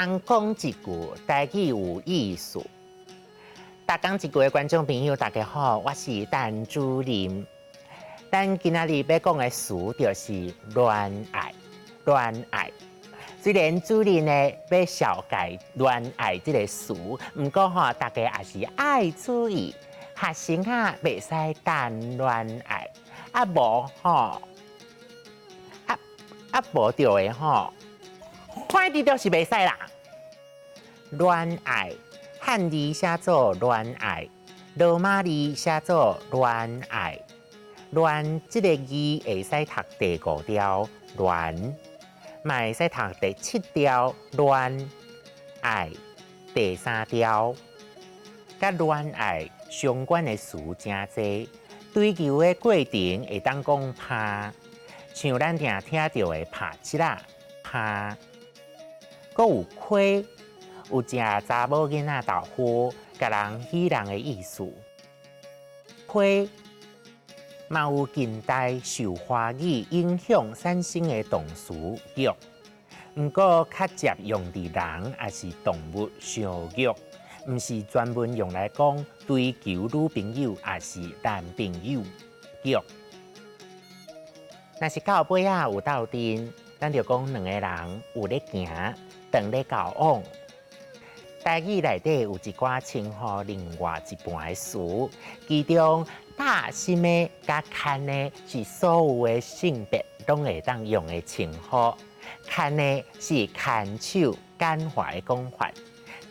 人讲一句，台语有意思。大讲一句的观众朋友，大家好，我是陈主任。咱今仔日要讲的词就是恋爱，恋爱。虽然主任呢要小解恋爱这个词，不过大家也是爱注意，学生袂使谈恋爱，无无着的看得就是袂使啦。恋爱汉字写作恋爱，罗马字写作恋爱。恋这个字会使读第5条恋，嘛会使读第7条恋爱，第3条。甲恋爱相关的词真多，追求的过程会当讲拍，像咱常听到的拍七啦、拍，阁有亏，有只查某囡仔豆腐，甲人喜人的意思。亏嘛有近代受华语影响产生的动词育，不过较常用伫人也是动物相育，唔是专门用来讲追求女朋友也是男朋友育。若是到尾有斗阵，咱就讲两个人有咧行，长咧交往。台语内底有一寡称呼另外一半的词，其中大心的甲牵的是所有的性别拢会当用的称呼。牵的是牵手、感怀的讲法。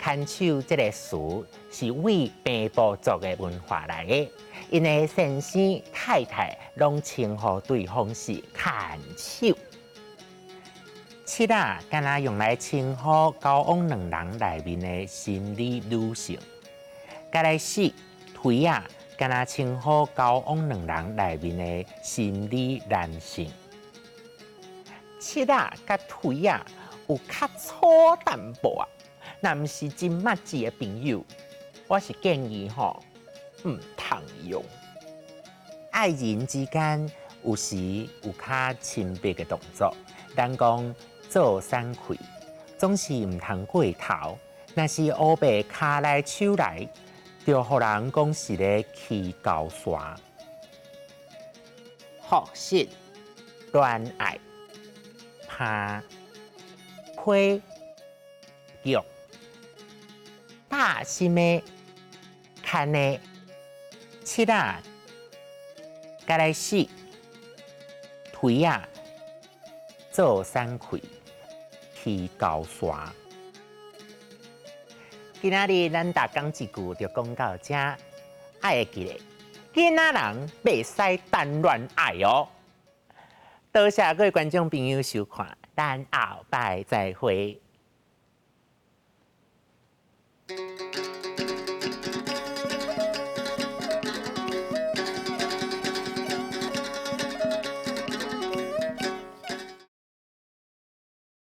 牵手这个词是为平埔族的文化来的，因为先生太太拢称呼对方是牵手。七敢若用来称呼交往两人内面的心理女性。再来是推敢若称呼交往两人内面的心理男性。七甲推有较粗淡薄若毋是真密切的朋友，我是建议唔通用。爱人之间有时有较亲密的动作，咱讲做三气，总是唔通过头。若是乌白骹来手来，就互人讲是咧起高山。学习恋爱。拍、亏、育、大心的、牵的、七仔、甲来死、推做三气、起高山。今仔日咱大讲一句就讲到这，爱会记咧，囡仔人袂使谈恋爱哦。多谢各位观众朋友收看，咱后摆再会。